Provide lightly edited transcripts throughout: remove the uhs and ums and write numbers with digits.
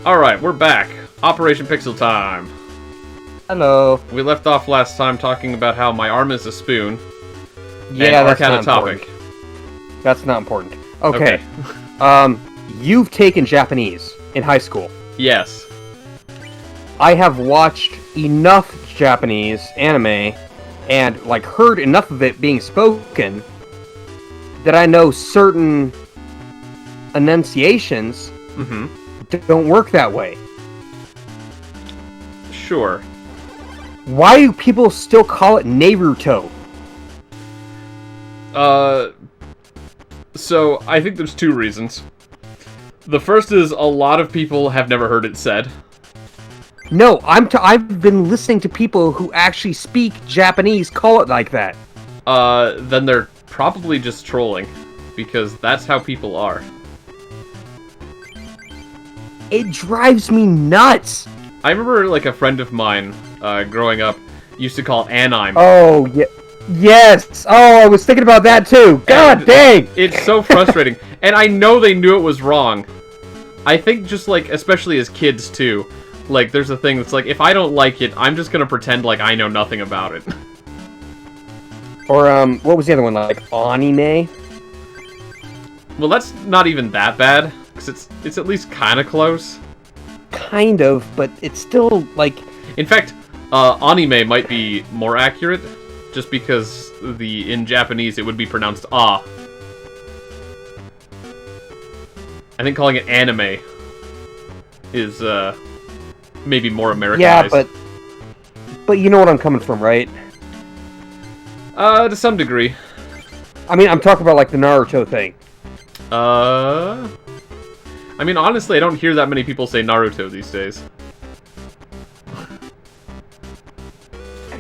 Alright, we're back. Operation Pixel Time. Hello. We left off last time talking about how my arm is a spoon. Yeah, and that's Ark had not a topic. important. That's not important. Okay. You've taken Japanese in high school. Yes. I have watched enough Japanese anime and heard enough of it being spoken that I know certain enunciations don't work that way. Sure. Why do people still call it Naruto? So I think there's two reasons. The first is a lot of people have never heard it said. No, I've been listening to people who actually speak Japanese call it like that. Then they're probably just trolling, because that's how people are. It drives me nuts. I remember, a friend of mine, growing up, used to call it anime. Oh, yeah. Yes! Oh, I was thinking about that too! God dang! It's so frustrating. And I know they knew it was wrong. I think just, especially as kids, too. There's a thing that's if I don't like it, I'm just gonna pretend like I know nothing about it. Or, what was the other one? Anime? Well, that's not even that bad, because it's at least kind of close. Kind of, but it's still, In fact, anime might be more accurate, just because in Japanese it would be pronounced ah. I think calling it anime is, maybe more Americanized. Yeah, but you know what I'm coming from, right? To some degree. I mean, I'm talking about, the Naruto thing. I mean, honestly, I don't hear that many people say Naruto these days.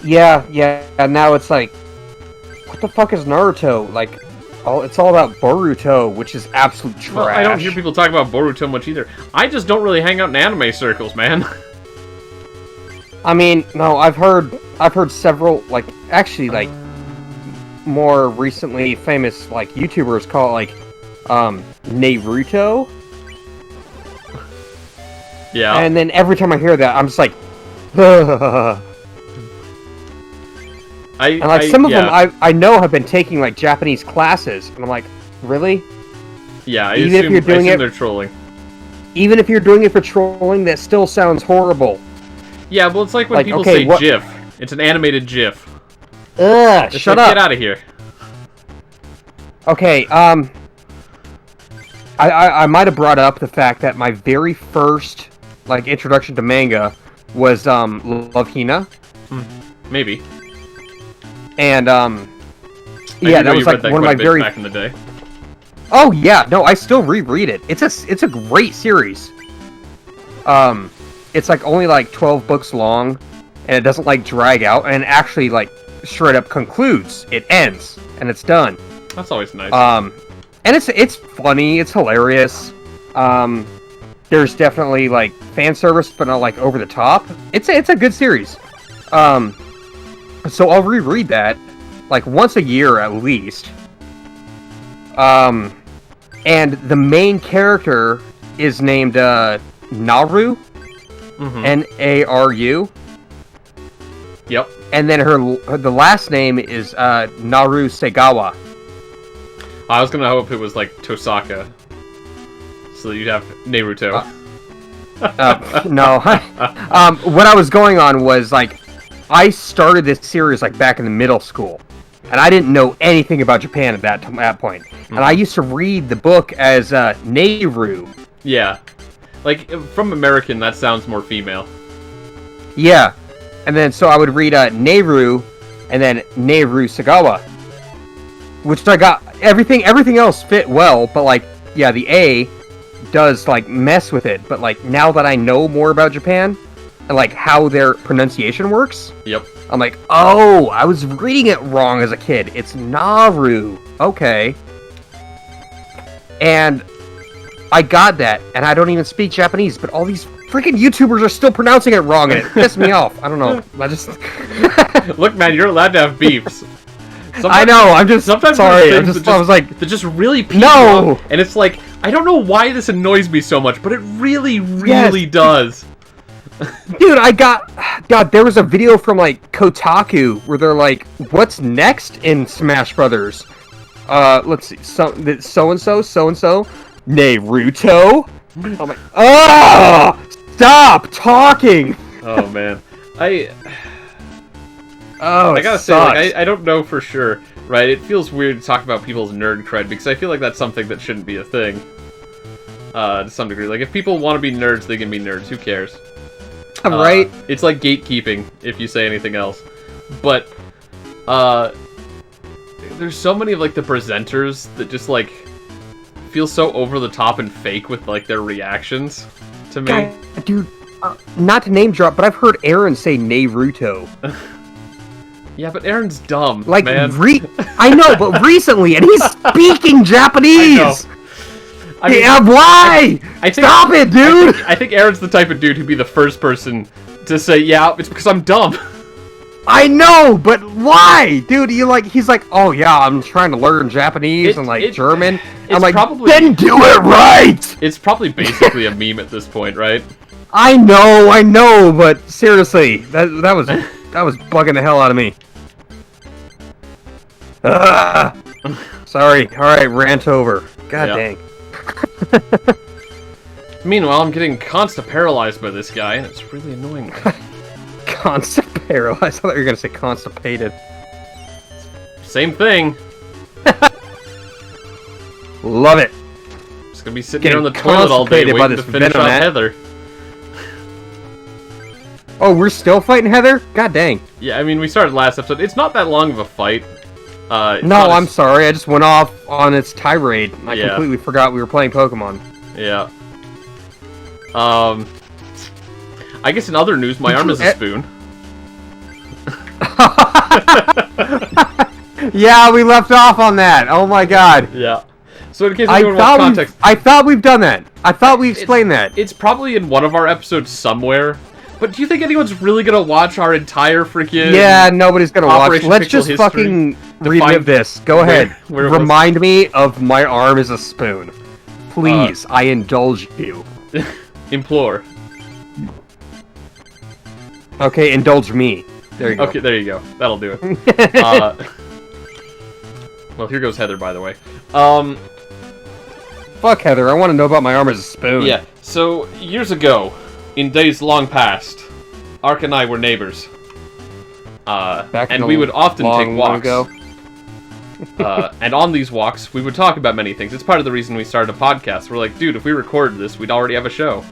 Yeah, and now it's what the fuck is Naruto? It's all about Boruto, which is absolute trash. Well, I don't hear people talk about Boruto much either. I just don't really hang out in anime circles, man. I mean, no, I've heard several, actually, more recently famous, YouTubers call it, Naruto. Yeah. And then every time I hear that, I'm just like, some of them I know have been taking, Japanese classes, and I'm like, really? Yeah, I Even if you're doing they're trolling. Even if you're doing it for trolling, that still sounds horrible. Yeah, well, it's like when people say GIF. It's an animated GIF. Ugh, shut up. Get out of here. Okay, I might have brought up the fact that my very first, introduction to manga was, Love Hina. Maybe. And, yeah, that was, one of my very... back in the day. Oh, yeah, no, I still reread it. It's a great series. It's, only, 12 books long, and it doesn't, drag out, and it actually, straight up concludes. It ends, and it's done. That's always nice. And it's funny, it's hilarious. There's definitely, fan service, but not, over the top. It's a good series. So I'll reread that, once a year at least. And the main character is named, Naru. Naru. Yep. And then the last name is, Naru Segawa. I was gonna hope it was Tosaka, so that you'd have Naruto. No. What I was going on was I started this series back in the middle school, and I didn't know anything about Japan at that point. And I used to read the book as Nehru. Yeah, from American, that sounds more female. Yeah, and then so I would read Nehru, and then Nehru Sagawa, which I got everything else fit well, but yeah, the A does mess with it. But now that I know more about Japan and how their pronunciation works, yep, I'm like, oh, I was reading it wrong as a kid. It's Naru. Okay. And I got that, and I don't even speak Japanese, but all these freaking YouTubers are still pronouncing it wrong, and it pissed me off. I don't know. I just... Look, man, you're allowed to have beefs. I know, I'm just sometimes sorry. I was like, they're just really people. No! And it's I don't know why this annoys me so much, but it really, really does. Dude, God, there was a video from, like, Kotaku where they're like, what's next in Smash Brothers? Let's see, so-and-so, Naruto? I'm like, oh! Stop talking! Oh, man. I Oh, gotta say, like, I don't know for sure, right? It feels weird to talk about people's nerd cred, because I feel like that's something that shouldn't be a thing. To some degree. Like, if people want to be nerds, they can be nerds. Who cares? Right? It's like gatekeeping, if you say anything else. But, there's so many of, like, the presenters that just, like, feel so over the top and fake with, like, their reactions to me. God, dude, not to name drop, but I've heard Aaron say Naruto. Yeah, but Aaron's dumb, Like, man. I know, but recently, and he's speaking Japanese! I mean, yeah, why? Stop it, dude! I think Aaron's the type of dude who'd be the first person to say, yeah, it's because I'm dumb. I know, but why? Dude, he's like, oh yeah, I'm trying to learn Japanese and, like, German. I'm like, then do it right! It's probably basically a meme at this point, right? I know, but seriously, that was bugging the hell out of me. Sorry, alright, rant over. God dang. Meanwhile, I'm getting constant paralyzed by this guy, and it's really annoying me. Constant paralyzed? I thought you were gonna say constipated. Same thing. Love it. Just gonna be sitting here on the toilet all day waiting to finish off Heather. Oh, we're still fighting Heather? God dang. Yeah, I mean, we started last episode. It's not that long of a fight. No, I'm sorry. I just went off on its tirade. I completely forgot we were playing Pokemon. Yeah. I guess in other news, my arm is a spoon. Yeah, we left off on that. Oh my god. Yeah. So in case anyone wants context... I thought we've done that. I thought we explained that. It's probably in one of our episodes somewhere. But do you think anyone's really gonna watch our entire freaking... Yeah, nobody's gonna watch. Operation Let's Pixel just history fucking relive this. Go ahead. Remind me of my arm is a spoon. Please, I indulge you. Implore. Okay, indulge me. There you go. Okay, there you go. That'll do it. Well, here goes Heather, by the way. Fuck Heather, I want to know about my arm as a spoon. Yeah, so, years ago, in days long past, Ark and I were neighbors. And we would often take walks. And on these walks, we would talk about many things. It's part of the reason we started a podcast. We're like, dude, if we recorded this, we'd already have a show.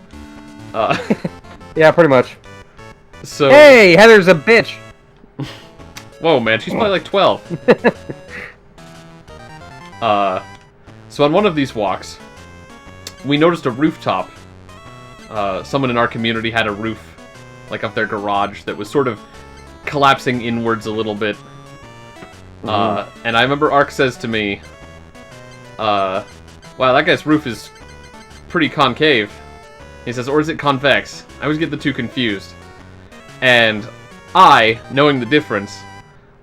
Yeah, pretty much. So, hey, Heather's a bitch! Whoa, man, she's probably like 12. So on one of these walks, we noticed a rooftop. Someone in our community had a roof, like, of their garage that was sort of collapsing inwards a little bit. And I remember Ark says to me, wow, that guy's roof is pretty concave. He says, or is it convex? I always get the two confused. And I, knowing the difference,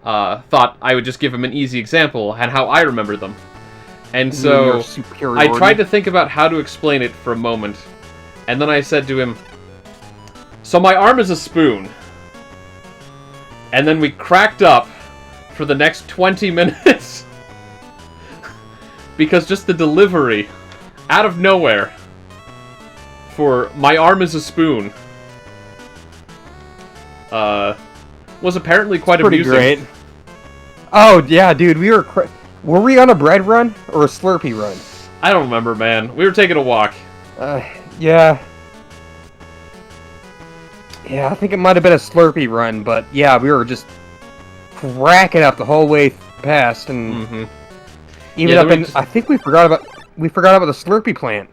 thought I would just give him an easy example and how I remember them. And so I tried to think about how to explain it for a moment. And then I said to him, so my arm is a spoon. And then we cracked up for the next 20 minutes. Because just the delivery, out of nowhere, for my arm is a spoon, was apparently quite amusing. Great. Oh, yeah, dude, were we on a bread run or a Slurpee run? I don't remember, man. We were taking a walk. Yeah. Yeah, I think it might have been a Slurpee run, but yeah, we were just cracking up the whole way past, and even up in. I think we forgot about the Slurpee plant.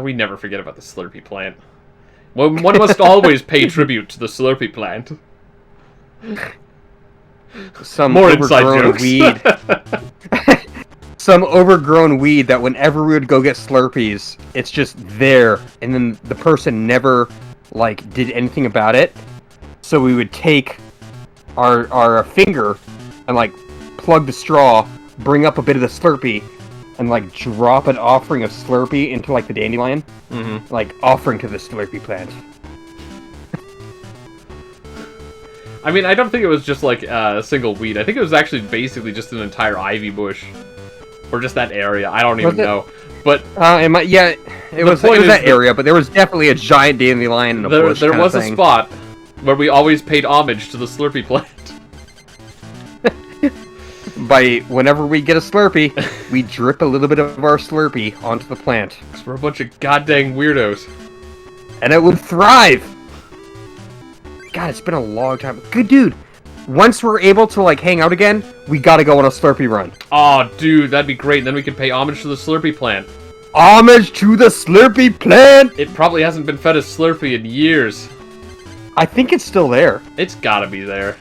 We never forget about the Slurpee plant. Well, one must always pay tribute to the Slurpee plant. Some more overgrown inside weed. Some overgrown weed that whenever we would go get Slurpees, it's just there, and then the person never, like, did anything about it. So we would take our finger and, like, plug the straw, bring up a bit of the Slurpee, and like drop an offering of Slurpee into like the dandelion, like offering to the Slurpee plant. I mean, I don't think it was just like a single weed. I think it was actually basically just an entire ivy bush, or just that area. I don't even know. But it was that area, but there was definitely a giant dandelion in a bush. There was a spot where we always paid homage to the Slurpee plant. By whenever we get a Slurpee, we drip a little bit of our Slurpee onto the plant. Because we're a bunch of goddamn weirdos. And it would thrive! God, it's been a long time. Good dude, once we're able to like hang out again, we gotta go on a Slurpee run. Oh, dude, that'd be great. Then we could pay homage to the Slurpee plant. Homage to the Slurpee plant! It probably hasn't been fed a Slurpee in years. I think it's still there. It's gotta be there.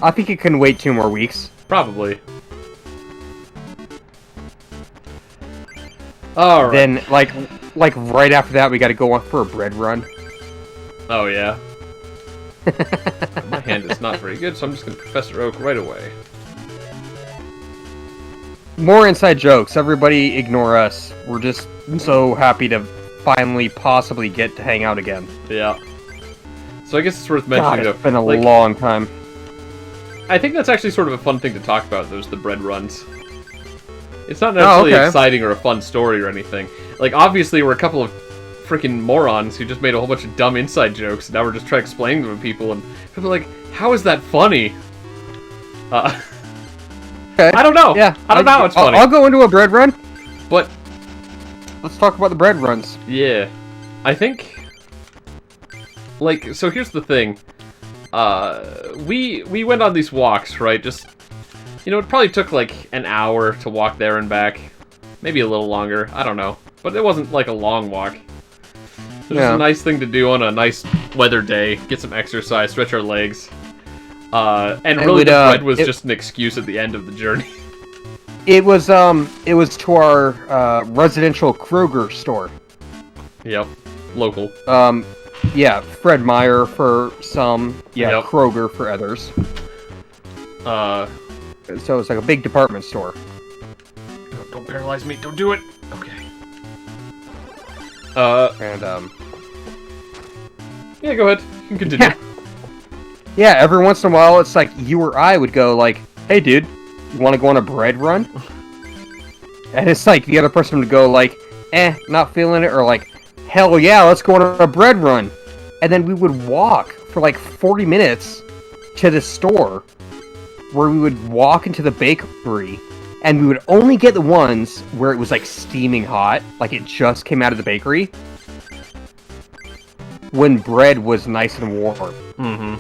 I think it can wait 2 more weeks. Probably. Alright. Then, like right after that, we gotta go on for a bread run. Oh, yeah. My hand is not very good, so I'm just gonna Professor Oak right away. More inside jokes. Everybody ignore us. We're just so happy to finally possibly get to hang out again. Yeah. So I guess it's worth mentioning. God, it's been a long time. I think that's actually sort of a fun thing to talk about, the bread runs. It's not necessarily exciting or a fun story or anything. Like, obviously, we're a couple of freaking morons who just made a whole bunch of dumb inside jokes, and now we're just trying to explain them to people, and people are like, how is that funny? Okay. I don't know. Yeah, I don't know how it's funny. I'll go into a bread run. But let's talk about the bread runs. Yeah. I think... Like, so here's the thing. We went on these walks, right? Just, you know, it probably took like an hour to walk there and back. Maybe a little longer. I don't know. But it wasn't like a long walk. It was just a nice thing to do on a nice weather day. Get some exercise, stretch our legs. And really the bread was just an excuse at the end of the journey. It was to our residential Kroger store. Yep. Local. Yeah, Fred Meyer for some, Yep. Kroger for others. So it's like a big department store. Don't paralyze me, don't do it! Okay. And, yeah, go ahead. You can continue. Yeah, every once in a while, it's like you or I would go like, hey dude, you want to go on a bread run? And it's like the other person would go like, not feeling it, or like, hell yeah, let's go on a bread run. And then we would walk for like 40 minutes to the store where we would walk into the bakery and we would only get the ones where it was like steaming hot, like it just came out of the bakery, when bread was nice and warm. Mm-hmm.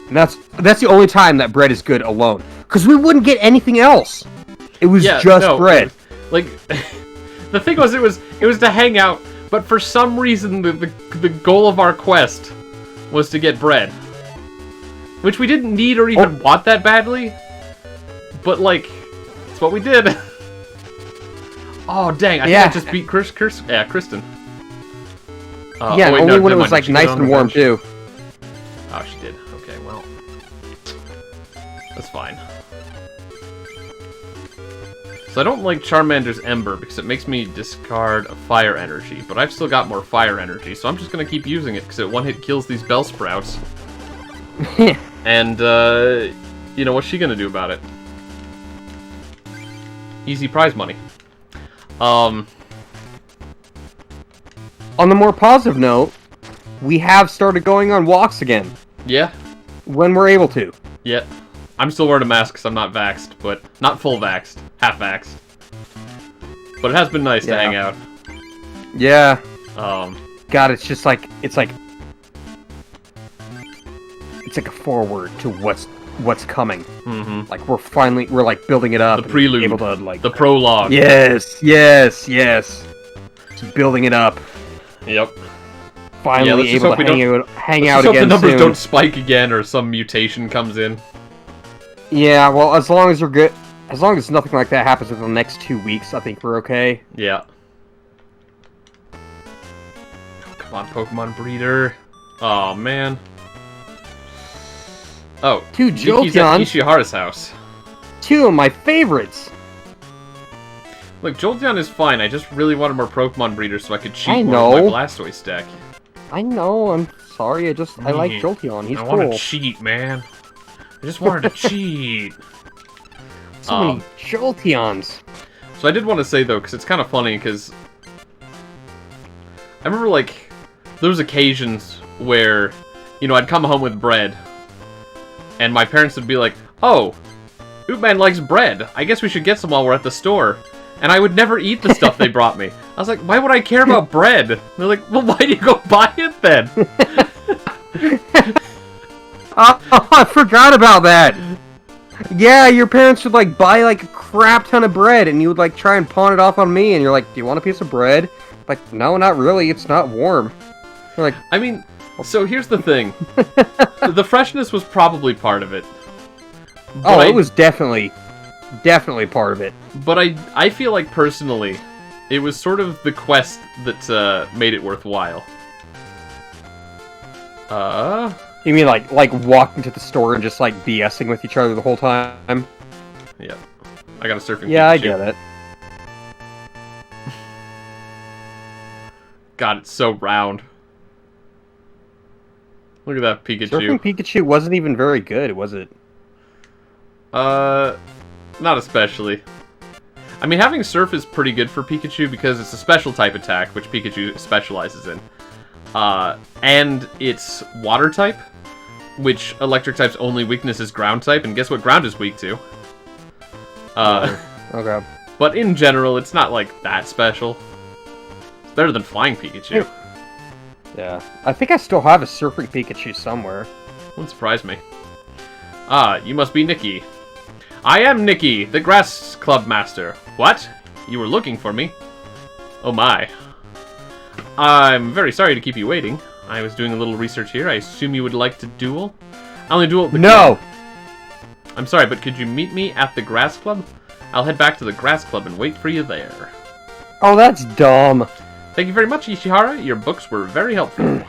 And that's the only time that bread is good alone. Because we wouldn't get anything else. It was just bread. Like, the thing was, it was to hang out. But for some reason, the goal of our quest was to get bread. Which we didn't need or even want that badly. But, like, it's what we did. Oh, dang. I think I just beat Kristen. Only when it was, like, nice and warm, too. Oh, she did. Okay, well. That's fine. So I don't like Charmander's Ember because it makes me discard a fire energy, but I've still got more fire energy, so I'm just gonna keep using it because it one-hit kills these Bellsprouts. And, you know, what's she gonna do about it? Easy prize money. On the more positive note, we have started going on walks again. Yeah. When we're able to. Yeah. I'm still wearing a mask because I'm not vaxxed, but not full vaxxed. Half vaxxed. But it has been nice to hang out. Yeah. God, it's just like it's like a forward to what's coming. Mm-hmm. Like we're like building it up. The prelude. Able to, like, the prologue. Yes. Just building it up. Yep. Finally able to hang out again soon. The numbers soon. don't spike again or some mutation comes in. Yeah, well, as long as we're good, as long as nothing like that happens within the next 2 weeks, I think we're okay. Yeah. Come on, Pokemon Breeder. Oh, man. Oh, Two Miki's at Jolteons. Ishihara's house. 2 of my favorites. Look, Jolteon is fine. I just really wanted more Pokemon breeders so I could cheat I more with know. my Blastoise deck. I know, I'm sorry, I like Yeah. Jolteon, he's I cool. want to cheat, man. I just wanted to cheat. So many Jolteons. So I did want to say, though, because it's kind of funny, because I remember, like, there was occasions where, you know, I'd come home with bread, and my parents would be like, oh, Oopman likes bread. I guess we should get some while we're at the store. And I would never eat the stuff they brought me. I was like, why would I care about bread? And they're like, well, why do you go buy it then? Oh, I forgot about that! Yeah, your parents would, like, buy, like, a crap ton of bread, and you would, like, try and pawn it off on me, and you're like, do you want a piece of bread? Like, no, not really, it's not warm. You're like, I mean, so here's the thing. The freshness was probably part of it. oh, But it was definitely part of it. But I feel like, personally, it was sort of the quest that made it worthwhile. You mean, like walking to the store and just, like, BSing with each other the whole time? Yeah. I got a surfing Yeah, I Pikachu. get it. God, it's so round. Look at that Pikachu. Surfing Pikachu wasn't even very good, was it? Not especially. I mean, having Surf is pretty good for Pikachu because it's a special type attack, which Pikachu specializes in. And it's Water type, which Electric type's only weakness is Ground type, and guess what Ground is weak to? Okay. But in general, it's not, like, that special. It's better than Flying Pikachu. Yeah. I think I still have a Surfing Pikachu somewhere. Wouldn't surprise me. Ah, you must be Nikki. I am Nikki, the Grass Club Master. What? You were looking for me? Oh my. I'm very sorry to keep you waiting. I was doing a little research here. I assume you would like to duel? I only duel at the No! club. I'm sorry, but could you meet me at the Grass Club? I'll head back to the Grass Club and wait for you there. Oh, that's dumb. Thank you very much, Ishihara. Your books were very helpful.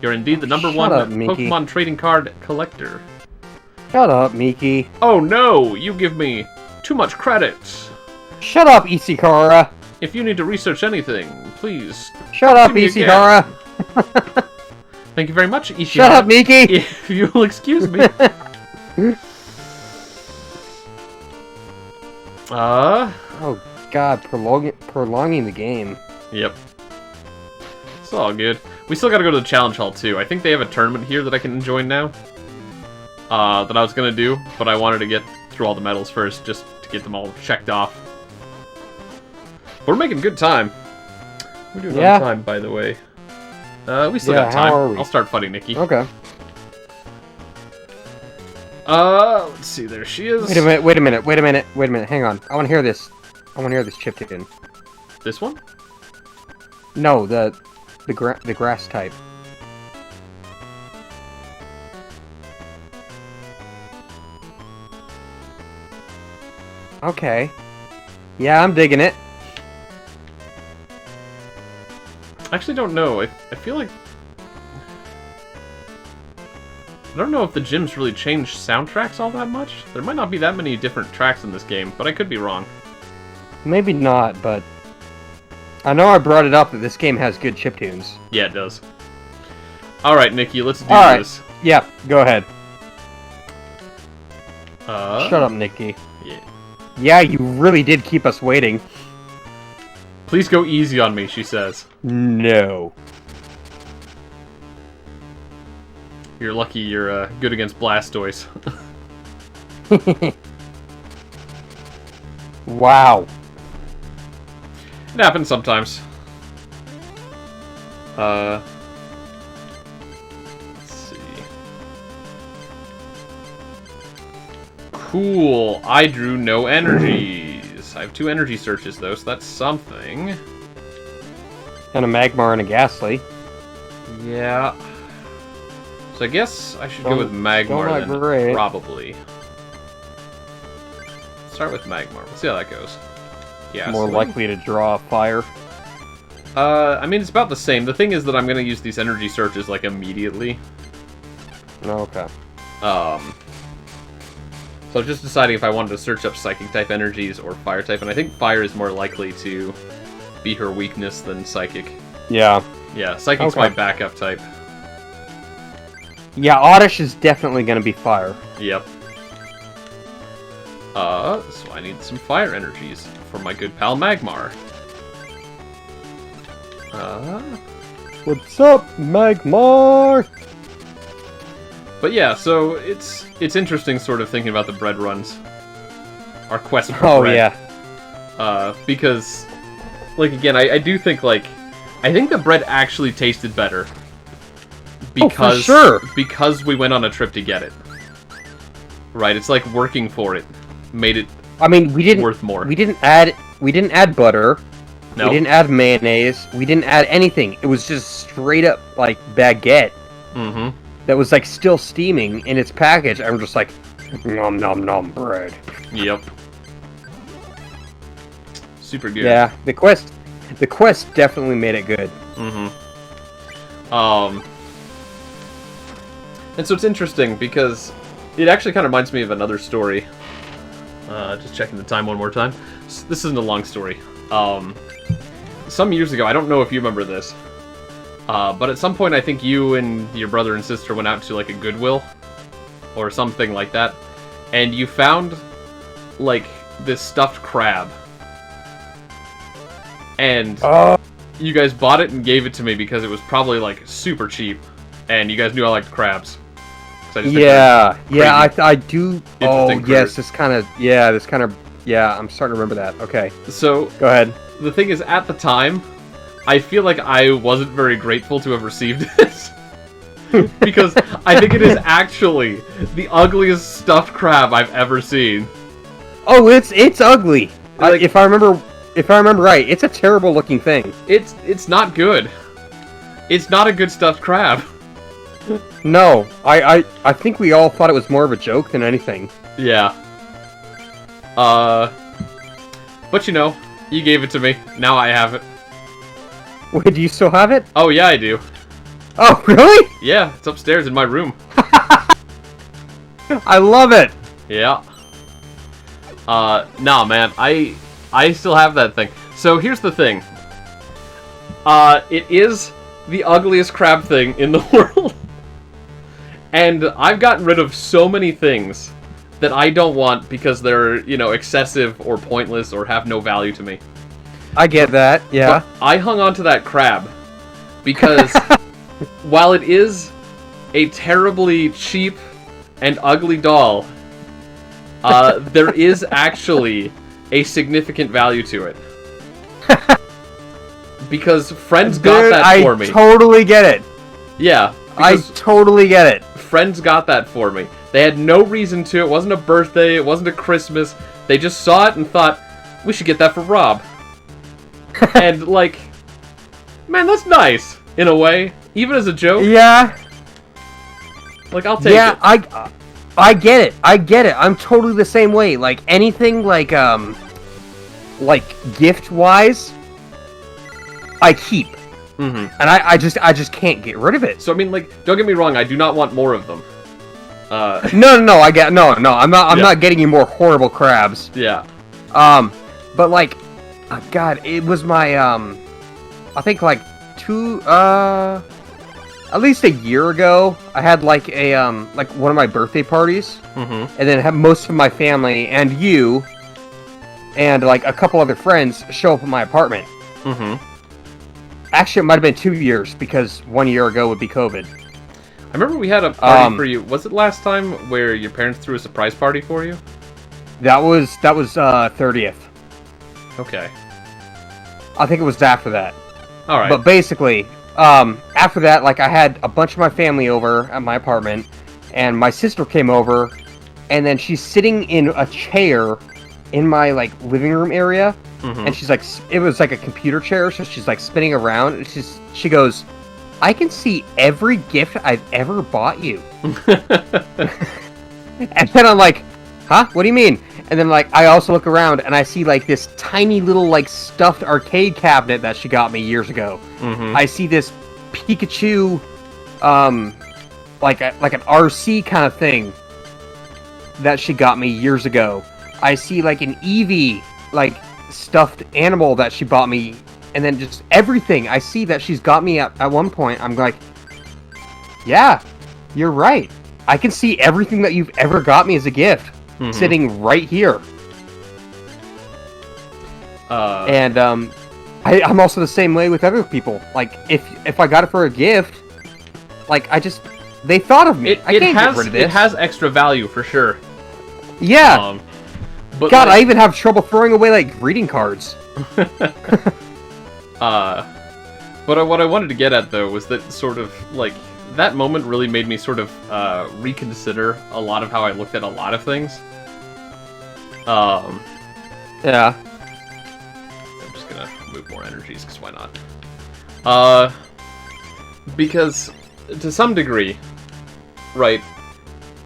You're indeed the number Shut one up, Miki. Pokemon trading card collector. Shut up, Miki. Oh no, you give me too much credit. Shut up, Ishihara. If you need to research anything, please. Shut up, to me again. Ishihara. Thank you very much, Ishihara. Shut up, Miki. If you'll excuse me. Oh God, prolonging the game. Yep. It's all good. We still gotta go to the Challenge Hall, too. I think they have a tournament here that I can join now. That I was gonna do, but I wanted to get through all the medals first, just to get them all checked off. We're making good time. We're doing Yeah. on time, by the way. We still Yeah, got how time. are we? I'll start fighting Nikki. Okay. Let's see. There she is. Wait a minute. Hang on. I want to hear this. I want to hear this chip tune. This one? No, the grass type. Okay. Yeah, I'm digging it. I actually don't know. I feel like... I don't know if the gyms really changed soundtracks all that much. There might not be that many different tracks in this game, but I could be wrong. Maybe not, but I know I brought it up that this game has good chiptunes. Yeah, it does. Alright, Nikki, let's do Alright. this. Yeah, go ahead. Shut up, Nikki. Yeah. Yeah, you really did keep us waiting. Please go easy on me, she says. No. You're lucky you're good against Blastoise. Wow. It happens sometimes. Let's see. Cool. I drew no energies. I have 2 energy searches, though, so that's something. And a Magmar and a Ghastly. Yeah. So I guess I should go with Don't Magmar agree. then, probably. Start with Magmar. We'll see how that goes. Yeah. More so likely to draw fire. I mean, it's about the same. The thing is that I'm gonna use these energy searches, like, immediately. Okay. So I was just deciding if I wanted to search up Psychic-type energies or Fire-type, and I think Fire is more likely to be her weakness than Psychic. Yeah. Yeah, Psychic's my backup type. Yeah, Oddish is definitely going to be Fire. Yep. So I need some Fire energies for my good pal Magmar. What's up, Magmar? But yeah, so it's interesting sort of thinking about the bread runs. Our quest for Oh, bread. yeah. Because, like, again, I do think, like, I think the bread actually tasted better. Because, for sure. Because we went on a trip to get it. Right, it's like working for it. Made it I mean, we didn't worth more. We didn't add butter. No. We didn't add mayonnaise. We didn't add anything. It was just straight up like baguette Mm-hmm. that was like still steaming in its package. I'm just like, nom nom nom bread. Yep. Super good. Yeah, the quest definitely made it good. Mm-hmm. And so it's interesting because it actually kind of reminds me of another story. Just checking the time one more time. This isn't a long story. Some years ago, I don't know if you remember this, but at some point I think you and your brother and sister went out to like a Goodwill or something like that, and you found like this stuffed crab. And you guys bought it and gave it to me because it was probably like super cheap, and you guys knew I liked crabs. So I just I do. Oh critter. yes, this kind of I'm starting to remember that. Okay, So go ahead. the thing is, at the time, I feel like I wasn't very grateful to have received it. Because I think it is actually the ugliest stuffed crab I've ever seen. Oh, it's ugly. Like- If I remember right, it's a terrible looking thing. It's not good. It's not a good stuffed crab. No, I think we all thought it was more of a joke than anything. Yeah. But you know, you gave it to me. Now I have it. Wait, do you still have it? Oh yeah, I do. Oh, really? Yeah, it's upstairs in my room. I love it. Yeah. Nah, man, I still have that thing. So here's the thing. It is the ugliest crab thing in the world. And I've gotten rid of so many things that I don't want because they're, you know, excessive or pointless or have no value to me. I get that. Yeah. But I hung on to that crab because while it is a terribly cheap and ugly doll, there is actually a significant value to it. Because friends got Dude, that for me. I totally get it. Yeah. I because totally get it. friends got that for me. They had no reason to. It wasn't a birthday. It wasn't a Christmas. They just saw it and thought, we should get that for Rob. And, like, man, that's nice, in a way. Even as a joke. Yeah. Like, I'll take it. Yeah, I get it. I get it. I'm totally the same way. Like anything like gift wise, I keep. Mm-hmm. And I just can't get rid of it. So, I mean, like, don't get me wrong. I do not want more of them. No, I'm not getting you more horrible crabs. Yeah. But like, God, it was my I think like at least a year ago, I had like a like one of my birthday parties, Mm-hmm. and then had most of my family and you and like a couple other friends show up at my apartment. Mm-hmm. Actually, it might have been 2 years because 1 year ago would be COVID. I remember we had a party for you. Was it last time where your parents threw a surprise party for you? That was 30th. Okay. I think it was after that. All right. But basically, after that, like I had a bunch of my family over at my apartment, and my sister came over, and then she's sitting in a chair in my like living room area, Mhm. and she's like, it was like a computer chair, so she's like spinning around, and she goes, I can see every gift I've ever bought you. And then I'm like, huh? What do you mean? And then like I also look around and I see like this tiny little like stuffed arcade cabinet that she got me years ago. Mm-hmm. I see this Pikachu, like an RC kind of thing that she got me years ago. I see like an Eevee, like stuffed animal that she bought me, and then just everything I see that she's got me at one point. I'm like, yeah, you're right. I can see everything that you've ever got me as a gift sitting right here. And I'm also the same way with other people. Like if I got it for a gift, like they thought of me. I can't get rid of this. It has extra value for sure. Yeah. But God, I even have trouble throwing away like greeting cards. But what I wanted to get at though was that sort of like that moment really made me sort of reconsider a lot of how I looked at a lot of things. Yeah. I'm just gonna move more energies because why not? Because to some degree, right,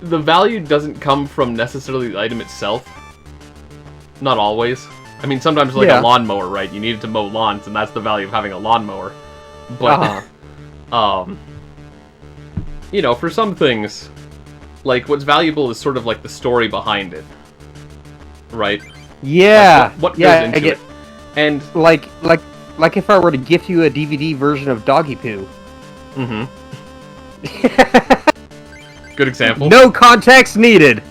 the value doesn't come from necessarily the item itself. Not always. I mean, sometimes like a lawnmower, right? You need it to mow lawns, and that's the value of having a lawnmower. But, you know, for some things, like, what's valuable is sort of like the story behind it. Right? Yeah. Like, what goes into it. And like if I were to gift you a DVD version of Doggy Poo. Mm-hmm. Good example. No context needed.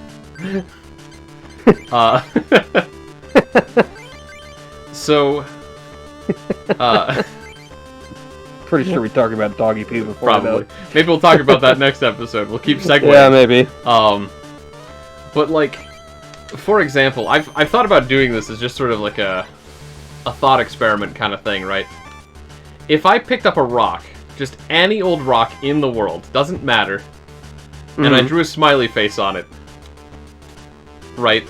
So, pretty sure we talked about Doggy Poo before. Probably. Maybe we'll talk about that next episode. We'll keep segueing. Yeah, maybe. But like, for example, I've thought about doing this as just sort of like a thought experiment kind of thing, right? If I picked up a rock, just any old rock in the world, doesn't matter, and I drew a smiley face on it, right?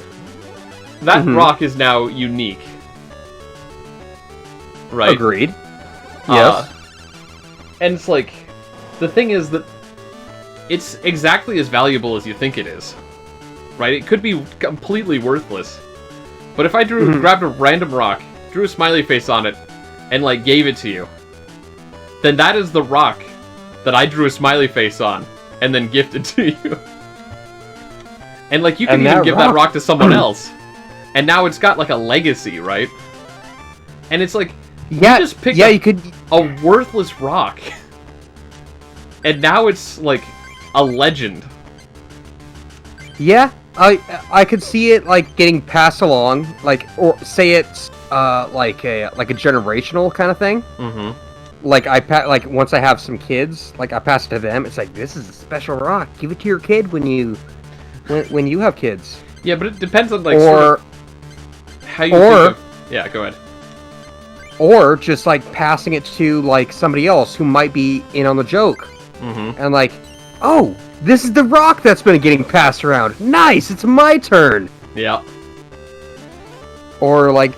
That rock is now unique. Right? Agreed. Yes. And it's like, the thing is that it's exactly as valuable as you think it is. Right? It could be completely worthless. But if I grabbed a random rock, drew a smiley face on it, and like gave it to you, then that is the rock that I drew a smiley face on and then gifted to you. And like you can even give that rock to someone else. And now it's got like a legacy, right? And it's like you just picked up a worthless rock. And now it's like a legend. Yeah, I could see it like getting passed along, like, or say it's like a generational kind of thing. Mm-hmm. Like once I have some kids, like I pass it to them. It's like, this is a special rock. Give it to your kid when you have kids. Yeah, but it depends on like sort of how you think of... Yeah, go ahead. Or just like passing it to like somebody else who might be in on the joke. Mm-hmm. And like, oh, this is the rock that's been getting passed around. Nice, it's my turn. Yeah. Or like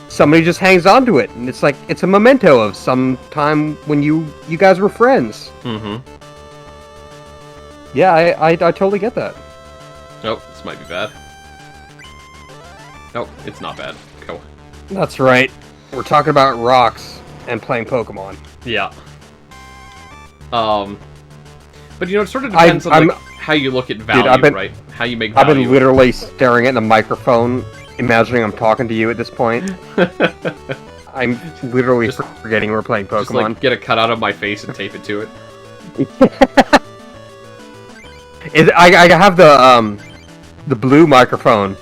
somebody just hangs on to it, and it's like it's a memento of some time when you guys were friends. Mm-hmm. Yeah, I totally get that. Oh, this might be bad. No, it's not bad. Go. That's right. We're talking about rocks and playing Pokemon. Yeah. But you know, it sort of depends on like, how you look at value, right? How you make value. I've been literally staring at the microphone, imagining I'm talking to you at this point. I'm literally forgetting we're playing Pokemon. Just like get a cutout of my face and tape it to it. I have the blue microphone,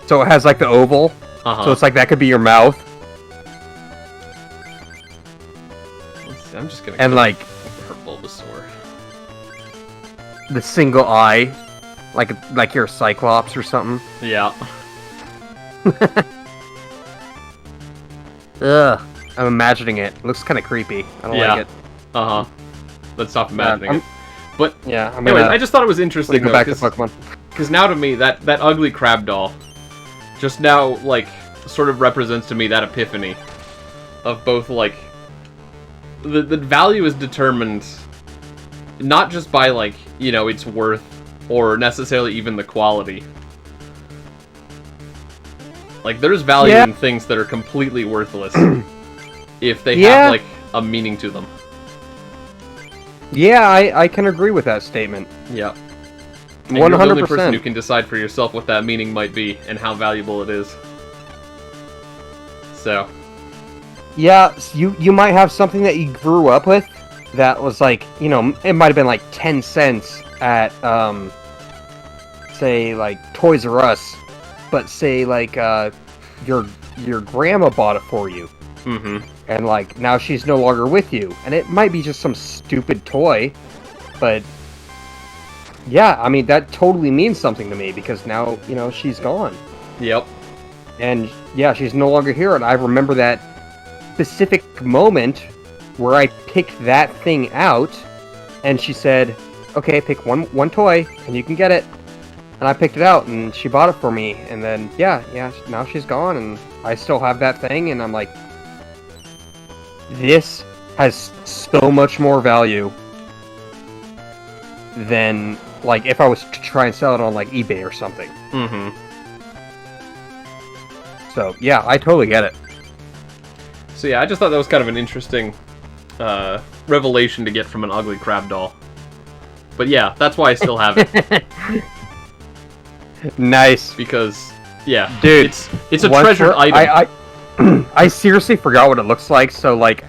so it has like the oval, so it's like that could be your mouth. I'm just gonna and like her Bulbasaur. The single eye, like you're a Cyclops or something. Yeah. Ugh, I'm imagining it. It looks kind of creepy. I don't like it. Let's stop imagining it. But yeah, anyways, I just thought it was interesting. Go back to Pokemon. Because now to me, that ugly crab doll, just now like sort of represents to me that epiphany of both like the value is determined not just by like, you know, its worth or necessarily even the quality. Like there's value in things that are completely worthless if they have like a meaning to them. Yeah, I can agree with that statement. Yeah. And you're the only 100%. person who can decide for yourself what that meaning might be and how valuable it is. So, Yeah, you might have something that you grew up with that was like, you know, it might have been like 10 cents at, say, like, Toys R Us, but say, like, your grandma bought it for you, and, like, now she's no longer with you, and it might be just some stupid toy, but, yeah, I mean, that totally means something to me, because now, you know, she's gone. Yep. And, yeah, she's no longer here, and I remember that specific moment where I picked that thing out, and she said, okay, pick one toy, and you can get it. And I picked it out, and she bought it for me, and then, yeah, now she's gone, and I still have that thing, and I'm like, this has so much more value than, like, if I was to try and sell it on, like, eBay or something. So, yeah, I totally get it. So yeah, I just thought that was kind of an interesting revelation to get from an ugly crab doll. But yeah, that's why I still have it. Nice. Because, yeah, dude, it's a treasured item. I seriously forgot what it looks like, so like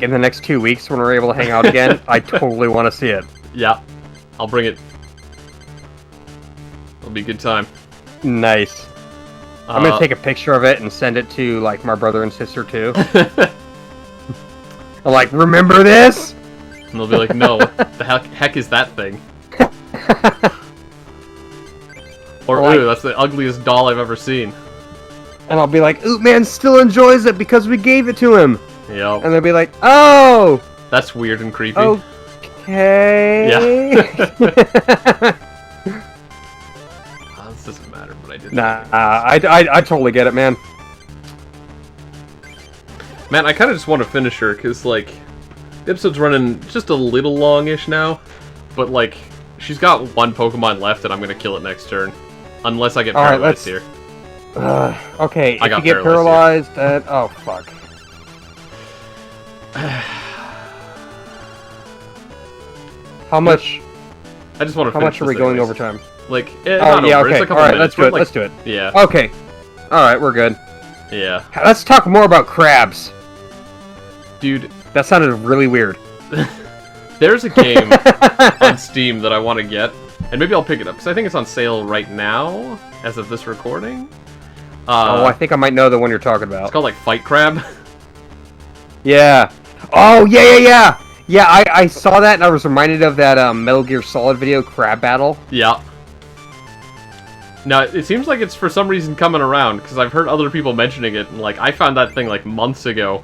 in the next 2 weeks when we're able to hang out again, I totally want to see it. Yeah, I'll bring it. It'll be a good time. Nice. I'm gonna take a picture of it and send it to like my brother and sister too. I'm like, remember this? And they'll be like, no, what the heck is that thing? Or, like, ooh, that's the ugliest doll I've ever seen. And I'll be like, ooh, man still enjoys it because we gave it to him. Yep. And they'll be like, oh! That's weird and creepy. Okay. Yeah. This doesn't matter, but I did. Nah, I totally get it, man. Man, I kind of just want to finish her, because, like, the episode's running just a little longish now, but, like, she's got one Pokemon left, and I'm going to kill it next turn. Unless I get paralyzed here. Okay, I if got you get paralyzed paralyzed, oh, fuck. How much? I just want to How finish much are we this going anyways. overtime? Like, Oh, not yeah, over. okay. It's a couple Alright, minutes. let's do it, Like, let's do it. Yeah. Okay. Alright, we're good. Yeah. Let's talk more about crabs. Dude, That sounded really weird. there's a game on Steam that I want to get, and maybe I'll pick it up, because I think it's on sale right now, as of this recording. Oh, I think I might know the one you're talking about. It's called, like, Fight Crab. Yeah. Oh, yeah. Yeah, I saw that and I was reminded of that Metal Gear Solid video, Crab Battle. Yeah. Now, it seems like it's for some reason coming around, because I've heard other people mentioning it, and, like, I found that thing, like, months ago,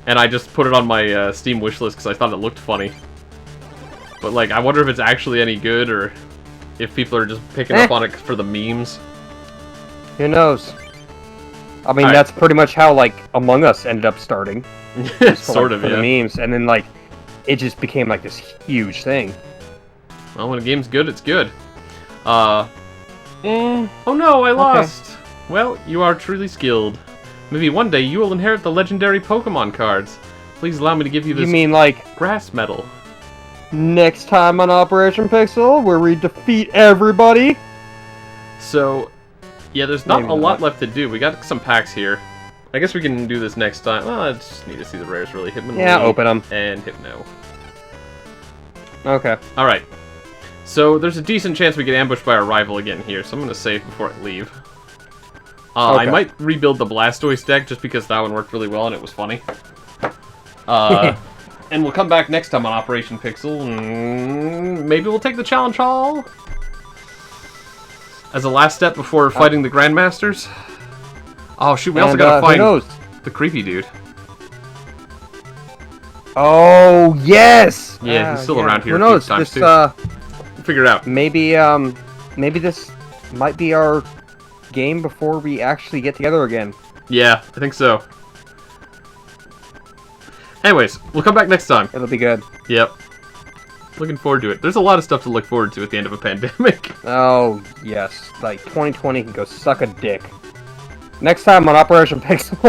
and I just put it on my Steam wishlist because I thought it looked funny. But, like, I wonder if it's actually any good, or if people are just picking up on it for the memes. Who knows? I mean, Alright. that's pretty much how, like, Among Us ended up starting. Sort of, for yeah. the memes, and then, like, it just became, like, this huge thing. Well, when a game's good, it's good. Oh no, I lost! Well, you are truly skilled. Maybe one day you will inherit the legendary Pokemon cards. Please allow me to give you this You mean, like, grass medal. next time on Operation Pixel, where we defeat everybody? So, yeah, there's not Maybe a lot not. left to do. We got some packs here. I guess we can do this next time. Well, I just need to see the rares really. Hitmonlee Yeah, open them. and Hypno. Okay. Alright. So, there's a decent chance we get ambushed by our rival again here, so I'm going to save before I leave. I Okay. might rebuild the Blastoise deck just because that one worked really well and it was funny. And we'll come back next time on Operation Pixel. Maybe we'll take the Challenge Hall as a last step before fighting the Grandmasters. Oh shoot, we also gotta who find knows? the creepy dude. Oh, yes! Yeah, he's still around here Who a few knows? times, This, too. We'll figure it out. maybe this might be our game before we actually get together again. Yeah, I think so. Anyways, we'll come back next time. It'll be good. Yep. Looking forward to it. There's a lot of stuff to look forward to at the end of a pandemic. Oh, yes. Like, 2020 can go suck a dick. Next time on Operation Pixel.